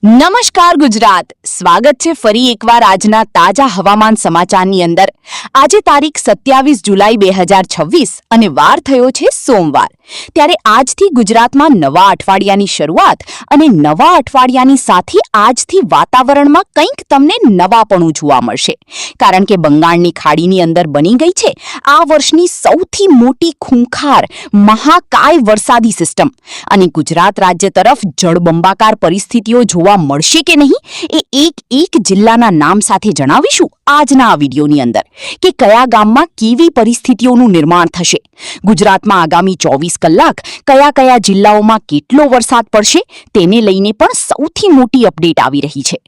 નમસ્કાર ગુજરાત, સ્વાગત છે ફરી એકવાર આજના તાજા હવામાન સમાચારની અંદર। આજે તારીખ 27 જુલાઈ 2026 અને વાર થયો છે સોમવાર। ત્યારે આજથી ગુજરાતમાં નવા અઠવાડિયાની શરૂઆત અને નવા અઠવાડિયાની સાથે આજથી વાતાવરણમાં કંઈક તમને નવાપણું જોવા મળશે, કારણ કે બંગાળની ખાડીની અંદર બની ગઈ છે આ વર્ષની સૌથી મોટી ખૂંખાર મહાકાય વરસાદી સિસ્ટમ અને ગુજરાત રાજ્ય તરફ જળબંબાકાર પરિસ્થિતિઓ જોવા મળશે કે નહીં એ એક જિલ્લાના નામ સાથે જણાવીશું આજના આ વિડીયોની અંદર કે કયા ગામમાં કેવી પરિસ્થિતિઓનું નિર્માણ થશે। ગુજરાતમાં આગામી 24 કલાક કયા જિલ્લાઓમાં કેટલો વરસાદ પડશે તેને લઈને પણ સૌથી મોટી અપડેટ આવી રહી છે।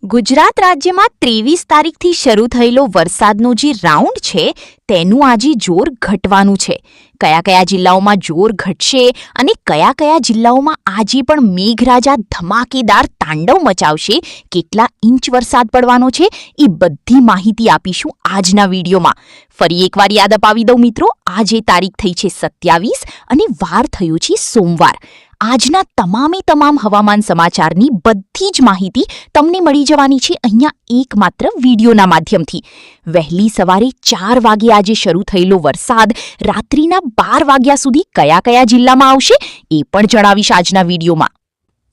ગુજરાત રાજ્યમાં 23 તારીખથી શરૂ થયેલો વરસાદનો જે રાઉન્ડ છે તેનું આજે જોર ઘટવાનું છે। કયા જિલ્લાઓમાં જોર ઘટશે અને કયા જિલ્લાઓમાં આજે પણ મેઘરાજા ધમાકેદાર તાંડવ મચાવશે, કેટલા ઇંચ વરસાદ પડવાનો છે એ બધી માહિતી આપીશું આજના વિડીયોમાં। ફરી એકવાર યાદ અપાવી દઉં મિત્રો, આજે તારીખ થઈ છે 27 અને વાર થયો છે સોમવાર। આજના તમામ હવામાન સમાચારની બધી જ માહિતી તમને મળી જવાની છે અહીંયા એકમાત્ર વિડીયોના માધ્યમથી। વહેલી સવારે 4 વાગે આજે શરૂ થયેલો વરસાદ રાત્રિના 12 વાગ્યા સુધી કયા જિલ્લામાં આવશે એ પણ જણાવીશ આજના વિડીયોમાં।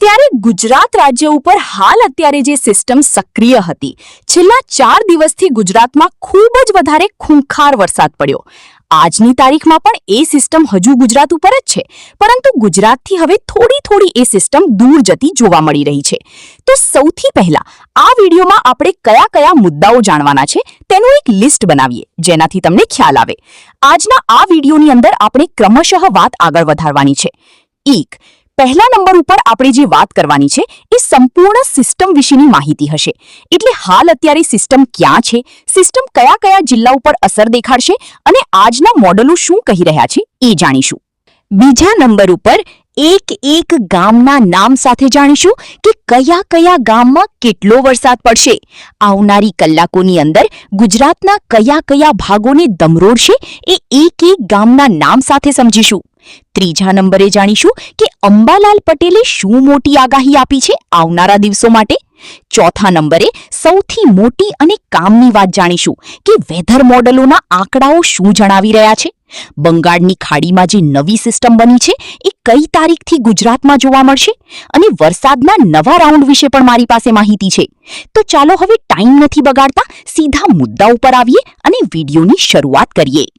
ત્યારે ગુજરાત રાજ્ય ઉપર હાલ અત્યારે જે સિસ્ટમ સક્રિય હતી, છેલ્લા 4 દિવસથી ગુજરાતમાં ખૂબ જ વધારે ખૂંખાર વરસાદ પડ્યો। આજની તારીખમાં પણ એ સિસ્ટમ હજુ ગુજરાત ઉપર જ છે, પરંતુ ગુજરાતથી હવે થોડી એ સિસ્ટમ દૂર જતી જોવા મળી રહી છે। તો સૌથી પહેલા આ વિડીયોમાં આપણે કયા મુદ્દાઓ જાણવાના છે તેનું એક લિસ્ટ બનાવીએ, જેનાથી તમને ખ્યાલ આવે। આજના આ વિડીયોની અંદર આપણે ક્રમશઃ વાત આગળ વધારવાની છે। પહેલા નંબર ઉપર આપણે જે વાત કરવાની છે એ સંપૂર્ણ સિસ્ટમ વિશેની માહિતી હશે, એટલે હાલ અત્યારે સિસ્ટમ ક્યાં છે, સિસ્ટમ કયા જિલ્લા ઉપર અસર દેખાડશે અને આજના મોડલો શું કહી રહ્યા છે એ જાણીશું। બીજા નંબર ઉપર એક ગામના નામ સાથે જાણીશું કે કયા ગામમાં કેટલો વરસાદ પડશે, આવનારી કલાકોની અંદર ગુજરાતના કયા ભાગોને દમરોડશે એ એક ગામના નામ સાથે સમજીશું। ત્રીજા નંબરે જાણીશું કે અંબાલાલ પટેલે શું મોટી આગાહી આપી છે આવનારા દિવસો માટે। ચોથા નંબરે સૌથી મોટી અને કામની વાત જાણીશું કે વેધર મોડલોના આંકડાઓ શું જણાવી રહ્યા છે। બંગાળની ખાડીમાં જે નવી સિસ્ટમ બની છે એ કઈ તારીખથી ગુજરાતમાં જોવા મળશે અને વરસાદના નવા રાઉન્ડ વિશે પણ મારી પાસે માહિતી છે। તો ચાલો હવે ટાઈમ નથી બગાડતા, સીધા મુદ્દા ઉપર આવીએ અને વિડીયોની શરૂઆત કરીએ।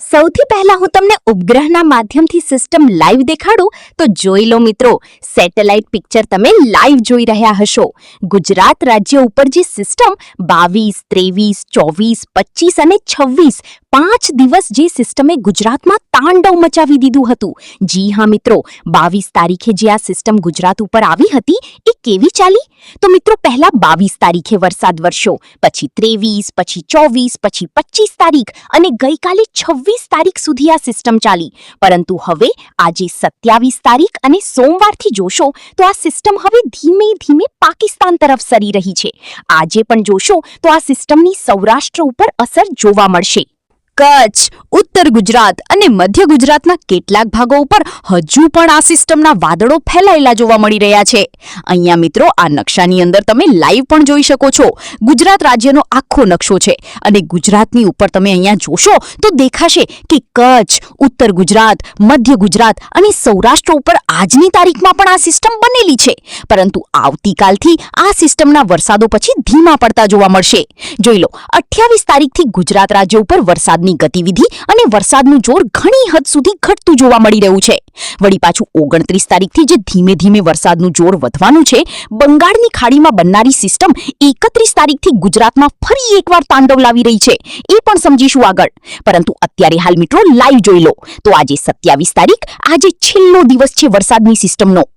સૌથી પહેલા હું તમને ઉપગ્રહના માધ્યમથી સિસ્ટમ લાઈવ દેખાડું તો જોઈ લો મિત્રો, સેટેલાઇટ પિક્ચર તમે લાઈવ જોઈ રહ્યા હશો। ગુજરાત રાજ્ય ઉપર જે સિસ્ટમ 22, 23, 24, 25 અને 26 5 દિવસ જે સિસ્ટમે ગુજરાતમાં તાંડવ મચાવી દીધું હતું। જી હા મિત્રો, 22 તારીખે જે આ સિસ્ટમ ગુજરાત ઉપર આવી હતી એ કેવી ચાલી? તો મિત્રો પહેલા 22 તારીખે વરસાદ વરસ્યો, પછી 23, પછી 24, પછી 25 તારીખ અને ગઈકાલે 26 તારીખ સુધી આ સિસ્ટમ ચાલી। પરંતુ હવે આજે 27 તારીખ અને સોમવારથી જોશો તો આ સિસ્ટમ હવે ધીમે પાકિસ્તાન તરફ સરી રહી છે। આજે પણ જોશો તો આ સિસ્ટમની સૌરાષ્ટ્ર ઉપર અસર જોવા મળશે। કચ્છ, ઉત્તર ગુજરાત અને મધ્ય ગુજરાતના કેટલાક ભાગો ઉપર હજુ પણ આ સિસ્ટમના વાદળો ફેલાયેલા જોવા મળી રહ્યા છે। અહીંયા મિત્રો આ નકશાની અંદર તમે લાઈવ પણ જોઈ શકો છો, ગુજરાત રાજ્યનો આખો નકશો છે અને ગુજરાતની ઉપર તમે અહીંયા જોશો તો દેખાશે કે કચ્છ, ઉત્તર ગુજરાત, મધ્ય ગુજરાત અને સૌરાષ્ટ્ર ઉપર આજની તારીખમાં પણ આ સિસ્ટમ બનેલી છે, પરંતુ આવતીકાલથી આ સિસ્ટમના વરસાદો પછી ધીમા પડતા જોવા મળશે। જોઈ લો, 28 તારીખથી ગુજરાત રાજ્ય ઉપર વરસાદ ગતિવિધિ અને વરસાદનું જોર ઘણી હદ સુધી ઘટતું જોવા મળી રહ્યું છે। વળી પાછું 29 તારીખથી જે ધીમે વરસાદનું જોર વધવાનું છે, બંગાળની ખાડીમાં બનનારી સિસ્ટમ 31 તારીખથી ગુજરાતમાં ફરી એકવાર તાંડવ લાવી રહી છે એ પણ સમજીશું આગળ। પરંતુ અત્યારે હાલ મિત્રો લાઈવ જોઈ લો તો આજે 27 તારીખ, આજે છેલ્લો દિવસ છે વરસાદની સિસ્ટમનો।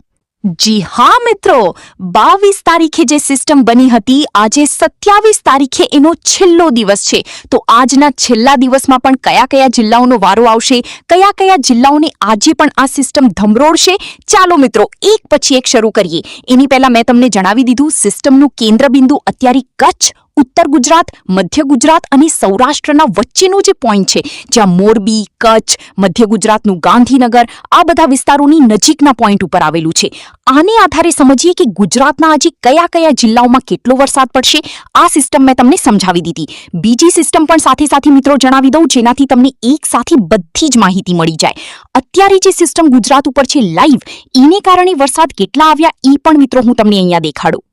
જી હા મિત્રો, 22 તારીખે જે સિસ્ટમ બની હતી આજે 27 તારીખે એનો છેલ્લો દિવસ છે। તો આજના છેલ્લા દિવસમાં પણ કયા જિલ્લાઓનો વારો આવશે, કયા જિલ્લાઓને આજે પણ આ સિસ્ટમ ધમરોડશે, ચાલો મિત્રો એક પછી એક શરૂ કરીએ। એની પહેલા મેં તમને જણાવી દીધું સિસ્ટમનું કેન્દ્રબિંદુ અત્યારે કચ્છ, ઉત્તર ગુજરાત, મધ્ય ગુજરાત અને સૌરાષ્ટ્રના વચ્ચેનો જે પોઈન્ટ છે, જ્યાં મોરબી, કચ્છ, મધ્ય ગુજરાતનું ગાંધીનગર આ બધા વિસ્તારોની નજીકના પોઈન્ટ ઉપર આવેલું છે. આને આધારે સમજીએ કે ગુજરાતના આજે કયા કયા જિલ્લાઓમાં કેટલો વરસાદ પડશે. આ સિસ્ટમ મેં તમને સમજાવી દીધી. બીજી સિસ્ટમ પણ સાથે સાથે મિત્રો જણાવી દઉં, જેનાથી તમને એક સાથે બધી જ માહિતી મળી જાય. અત્યારે જે સિસ્ટમ ગુજરાત ઉપર છે લાઈવ, એને કારણે વરસાદ કેટલા આવ્યા એ પણ મિત્રો હું તમને અહીંયા દેખાડું.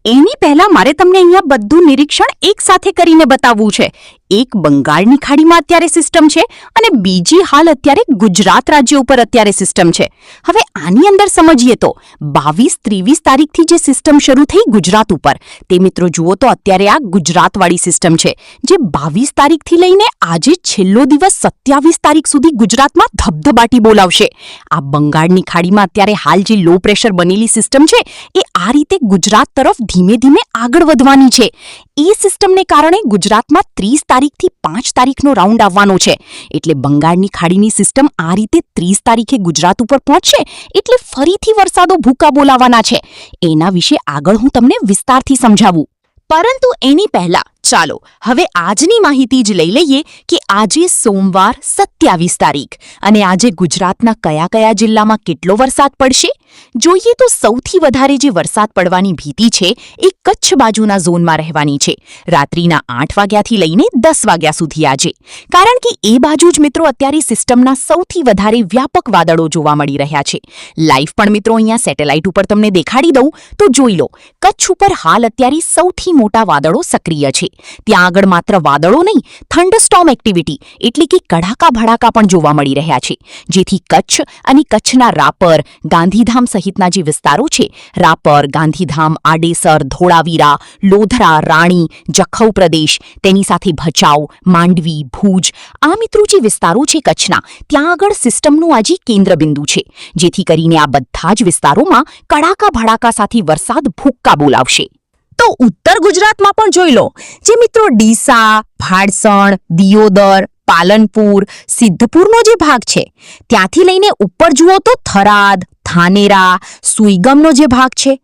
એની પહેલા મારે તમને અહીંયા બધું નિરીક્ષણ એક સાથે કરીને બતાવવું છે. એક બંગાળની ખાડીમાં અત્યારે સિસ્ટમ છે અને બીજી હાલ અત્યારે ગુજરાત રાજ્ય ઉપર અત્યારે સિસ્ટમ છે. હવે આની અંદર સમજીએ તો 22-23 તારીખથી જે સિસ્ટમ શરૂ થઈ ગુજરાત ઉપર, તે મિત્રો જુઓ તો અત્યારે આ ગુજરાતવાળી સિસ્ટમ છે, જે 22 તારીખથી લઈને આજે છેલ્લો દિવસ 27 તારીખ સુધી ગુજરાતમાં ધબધબાટી બોલાવશે. આ બંગાળની ખાડીમાં અત્યારે હાલ જે લો પ્રેશર બનેલી સિસ્ટમ છે, એ આ રીતે ગુજરાત તરફ ધીમે ધીમે આગળ વધવાની છે. એ સિસ્ટમને કારણે ગુજરાતમાં 30 તારીખથી 5 તારીખનો રાઉન્ડ આવવાનો છે. એટલે બંગાળની ખાડીની સિસ્ટમ આ રીતે 30 તારીખે ગુજરાત ઉપર પહોંચશે, એટલે ફરીથી વરસાદો ભૂકા બોલાવાના છે. એના વિશે આગળ હું તમને વિસ્તારથી સમજાવું. પરંતુ એની પહેલા ચાલો હવે આજની માહિતી જ લઈ લઈએ કે આજે સોમવાર 27 તારીખ અને આજે ગુજરાતના કયા કયા જિલ્લામાં કેટલો વરસાદ પડશે. જોઈએ તો સૌથી વધારે જે વરસાદ પડવાની ભીતિ છે એ કચ્છ બાજુના ઝોનમાં રહેવાની છે, રાત્રિના 8 વાગ્યાથી લઈને 10 વાગ્યા સુધી આજે. કારણ કે એ બાજુ જ મિત્રો અત્યારે સિસ્ટમના સૌથી વધારે વ્યાપક વાદળો જોવા મળી રહ્યા છે. લાઈવ પણ મિત્રો અહીંયા સેટેલાઇટ ઉપર તમને દેખાડી દઉં તો જોઈ લો, કચ્છ ઉપર હાલ અત્યારે સૌથી મોટા વાદળો સક્રિય છે. ત્યાં આગળ માત્ર વાદળો નહીં, થંડરસ્ટોર્મ એક્ટિવિટી એટલે કે કડાકા ભડાકા પણ જોવા મળી રહ્યા છે, જેથી કચ્છ અને કચ્છના રાપર, ગાંધીધામ સહિતના જે વિસ્તારો છે, રાપર, ગાંધીધામ, આડેસર, ધોળાવીરા, લોધરા, રાણી, જખૌ પ્રદેશ, તેની સાથે ભચાઉ, માંડવી, ભુજ, આ મિત્રો જે વિસ્તારો છે કચ્છના, ત્યાં આગળ સિસ્ટમનું આજે કેન્દ્રબિંદુ છે, જેથી કરીને આ બધા જ વિસ્તારોમાં કડાકા ભડાકા સાથે વરસાદ ભૂક્કા બોલાવશે. તો ઉત્તર ગુજરાતમાં પણ જોઈ લો, જે મિત્રો ડીસા, ભાડસણ, દિયોદર, પાલનપુર, સિદ્ધપુરનો જે ભાગ છે, ત્યાંથી લઈને ઉપર જુઓ તો થરાદ, થાનેરા, સુઈગમનો જે ભાગ છે,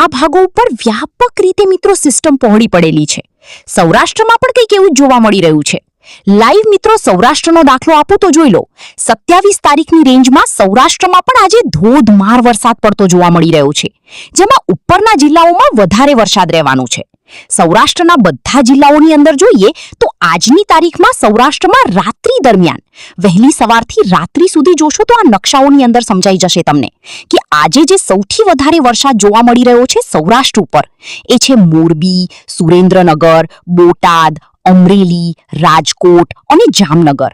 આ ભાગો ઉપર વ્યાપક રીતે મિત્રો સિસ્ટમ પહોળી પડેલી છે. સૌરાષ્ટ્રમાં પણ કંઈક એવું જોવા મળી રહ્યું છે. લાઈવ મિત્રો સૌરાષ્ટ્રનો દાખલો આપું તો જોઈ લો, 27 તારીખની રેન્જમાં સૌરાષ્ટ્રમાં પણ આજે ધોધમાર વરસાદ પડતો જોવા મળી રહ્યો છે, જેમાં ઉપરના જિલ્લાઓમાં વધારે વરસાદ રહેવાનો છે. સૌરાષ્ટ્રના બધા જિલ્લાઓની અંદર જોઈએ તો આજની તારીખમાં સૌરાષ્ટ્રમાં રાત્રિ દરમિયાન વહેલી સવારથી રાત્રિ સુધી જોશો તો આ નકશાઓની અંદર સમજાઈ જશે તમને કે આજે જે સૌથી વધારે વરસાદ જોવા મળી રહ્યો છે સૌરાષ્ટ્ર ઉપર, એ છે મોરબી, સુરેન્દ્રનગર, બોટાદ, અમરેલી, રાજકોટ અને જામનગર.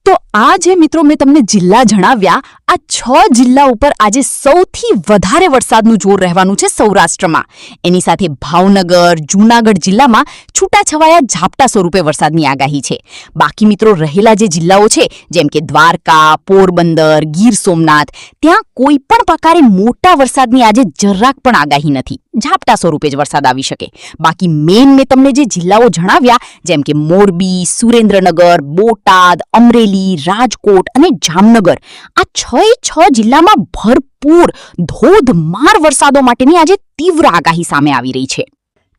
તો આ જે મિત્રો મેં તમને જિલ્લા જણાવ્યા, આ 6 જિલ્લા ઉપર આજે સૌથી વધારે વરસાદનું જોર રહેવાનું છે સૌરાષ્ટ્રમાં. એની સાથે ભાવનગર, જૂનાગઢ જિલ્લામાં છૂટાછવાયા ઝાપટા સ્વરૂપે વરસાદની આગાહી છે. બાકી મિત્રો રહેલા જે જિલ્લાઓ છે, જેમ કે દ્વારકા, પોરબંદર, ગીર સોમનાથ, ત્યાં કોઈ પણ પ્રકારે મોટા વરસાદની આજે જરાક પણ આગાહી નથી. ઝાપટા સ્વરૂપે જ વરસાદ આવી શકે. બાકી મેન મેં તમને જે જિલ્લાઓ જણાવ્યા, જેમ કે મોરબી, સુરેન્દ્રનગર, બોટાદ, અમરેલી, રાજકોટ અને જામનગર, આ 6 જિલ્લામાં ભરપૂર ધોધમાર વરસાદો માટેની આજે તીવ્ર આગાહી સામે આવી રહી છે.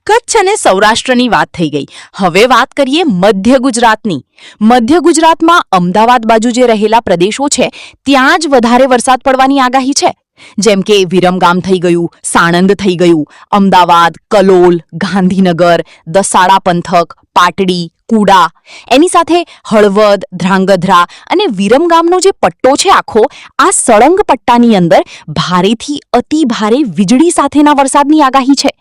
કચ્છ અને સૌરાષ્ટ્રની વાત થઈ ગઈ. હવે વાત કરીએ મધ્ય ગુજરાતની. મધ્ય ગુજરાતમાં અમદાવાદ બાજુ જે રહેલા પ્રદેશો છે, ત્યાં જ વધારે વરસાદ પડવાની આગાહી છે. જેમ કે વિરમગામ થઈ ગયું, સાણંદ થઈ ગયું, અમદાવાદ, કલોલ, ગાંધીનગર, દસાડા પંથક, પાટડી, કુડા, એની સાથે હળવદ, ધ્રાંગધ્રા અને વિરમગામનો જે પટ્ટો છે આખો, આ સળંગ પટ્ટાની અંદર ભારેથી અતિ ભારે વીજળી સાથેના વરસાદની આગાહી છે.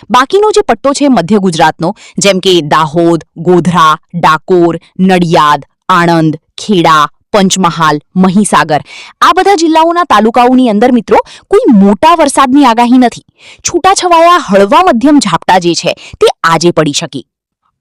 બાકીનો જે પટ્ટો છે મધ્ય ગુજરાતનો, જેમ કે દાહોદ, ગોધરા, ડાકોર, નડિયાદ, આણંદ, ખેડા, પંચમહાલ, મહીસાગર, આ બધા જિલ્લાઓના તાલુકાઓની અંદર મિત્રો કોઈ મોટા વરસાદની આગાહી નથી. છૂટાછવાયા હળવા મધ્યમ ઝાપટા જે છે તે આજે પડી શકે.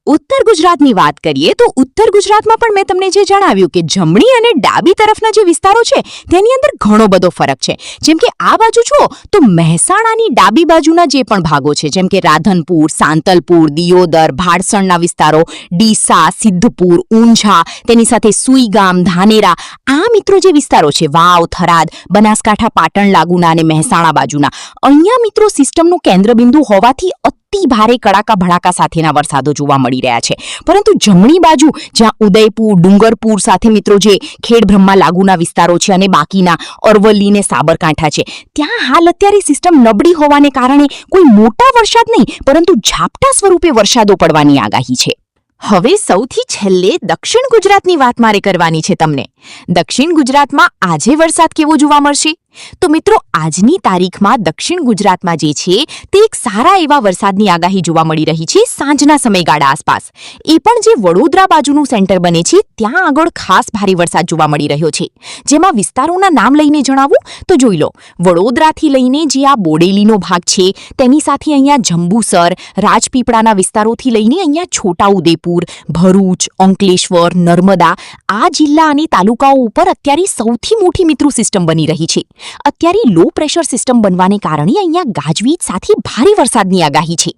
ઉત્તર ગુજરાતની વાત કરીએ તો ઉત્તર ગુજરાતમાં પણ મેં તમને જે જણાવ્યું કે જમણી અને ડાબી તરફના જે વિસ્તારો છે તેની અંદર ઘણો બધો ફરક છે. જેમ કે આ બાજુ જુઓ તો મહેસાણાની ડાબી બાજુના જે પણ ભાગો છે, જેમ કે રાધનપુર, સાંતલપુર, દિયોદર, ભાડસણના વિસ્તારો, ડીસા, સિદ્ધપુર, ઊંઝા, તેની સાથે સુઈગામ, ધાનેરા, આ મિત્રો જે વિસ્તારો છે, વાવ, થરાદ, બનાસકાંઠા, પાટણ લાગુના અને મહેસાણા બાજુના, અહીંયા મિત્રો સિસ્ટમનું કેન્દ્રબિંદુ હોવાથી અતિ ભારે કડાકા ભડાકા સાથેના વરસાદો જોવા મળી રહ્યા છે. પરંતુ જમણી બાજુ જ્યાં ઉદયપુર, ડુંગરપુર સાથે મિત્રો જે ખેડબ્રહ્મા લાગુના વિસ્તારો છે અને બાકીના અરવલ્લી ને સાબરકાંઠા છે, ત્યાં હાલ અત્યારે સિસ્ટમ નબળી હોવાને કારણે કોઈ મોટા વરસાદ નહીં પરંતુ ઝાપટા સ્વરૂપે વરસાદો પડવાની આગાહી છે. હવે સૌથી છેલ્લે દક્ષિણ ગુજરાતની વાત મારે કરવાની છે તમને. દક્ષિણ ગુજરાતમાં આજે વરસાદ કેવો જોવા મળશે? તો મિત્રો આજની તારીખમાં દક્ષિણ ગુજરાતમાં જે છે તે એક સારા એવા વરસાદની આગાહી જોવા મળી રહી છે સાંજના સમયગાળા આસપાસ. એ પણ જે વડોદરા બાજુનું સેન્ટર બને છે ત્યાં આગળ ખાસ ભારે વરસાદ જોવા મળી રહ્યો છે. જેમાં વિસ્તારોના નામ લઈને જણાવું તો જોઈ લો, વડોદરાથી લઈને જે આ બોડેલીનો ભાગ છે તેની સાથે અહીંયા જંબુસર, રાજપીપળાના વિસ્તારોથી લઈને અહીંયા છોટાઉદેપુર, ભરૂચ, અંકલેશ્વર, નર્મદા આ જિલ્લા અને તાલુકાઓ ઉપર અત્યારે સૌથી મોટી મિત્રો સિસ્ટમ બની રહી છે. અત્યારે લો પ્રેશર સિસ્ટમ બનવાને કારણે અહીંયા ગાજવીજ સાથે ભારે વરસાદની આગાહી છે.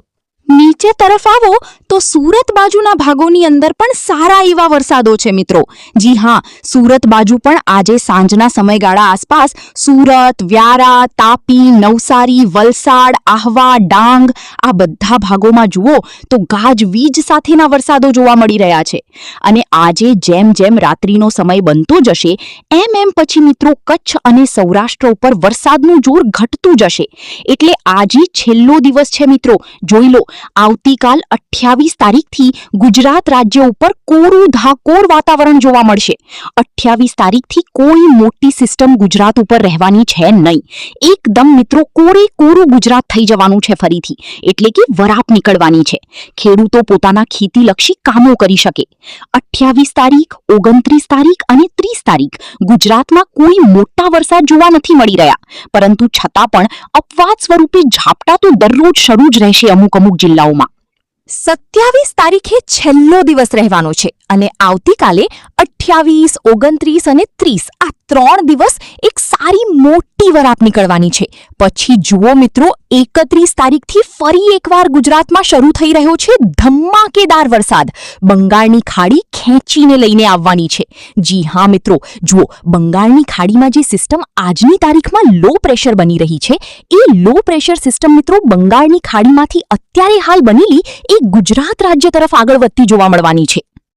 નીચે તરફ આવો તો સુરત બાજુના ભાગોની અંદર પણ સારા એવા વરસાદો છે મિત્રો. જી હા, સુરત બાજુ પણ આજે સાંજના સમયગાળા આસપાસ સુરત, વ્યારા, તાપી, નવસારી, વલસાડ, આહવા, ડાંગ આ બધા ભાગોમાં જુઓ તો ગાજવીજ સાથેના વરસાદો જોવા મળી રહ્યા છે. અને આજે જેમ જેમ રાત્રિનો સમય બનતો જશે એમ પછી મિત્રો કચ્છ અને સૌરાષ્ટ્ર ઉપર વરસાદનું જોર ઘટતું જશે. એટલે આજે છેલ્લો દિવસ છે મિત્રો. જોઈ લો, આવતીકાલ 28 તારીખથી ગુજરાત રાજ્ય ઉપર કોરું ધાકોર વાતાવરણ જોવા મળશે. 28 તારીખથી કોઈ મોટી સિસ્ટમ ગુજરાત ઉપર રહેવાની છે નહીં. એકદમ મિત્રો કોરે કોરું ગુજરાત થઈ જવાનું છે ફરીથી. એટલે કે વરાપ નીકળવાની છે. ખેડૂતો પોતાના ખેતીલક્ષી કામો કરી શકે. 28 તારીખ, 29 તારીખ અને 30 તારીખ ગુજરાતમાં કોઈ મોટા વરસાદ જોવા નથી મળી રહ્યા. પરંતુ છતાં પણ અપવાદ સ્વરૂપે ઝાપટા તો દરરોજ શરૂ જ રહેશે અમુક જિલ્લાઓમાં. 27 તારીખે છેલ્લો દિવસ રહેવાનો છે અને આવતીકાલે 28, 29 અને 30 આ 3 દિવસ એક સારી મોટી વરાપ નીકળવાની છે. પછી જુઓ મિત્રો, 31 તારીખથી ફરી એકવાર ગુજરાતમાં શરૂ થઈ રહ્યો છે ધમાકેદાર વરસાદ. બંગાળની ખાડી ખેંચીને લઈને આવવાની છે. જી હા મિત્રો, જુઓ, બંગાળની ખાડીમાં જે સિસ્ટમ આજની તારીખમાં લો પ્રેશર બની રહી છે એ લો પ્રેશર સિસ્ટમ મિત્રો બંગાળની ખાડીમાંથી અત્યારે હાલ બનેલી એ ગુજરાત રાજ્ય તરફ આગળ વધતી જોવા મળવાની છે.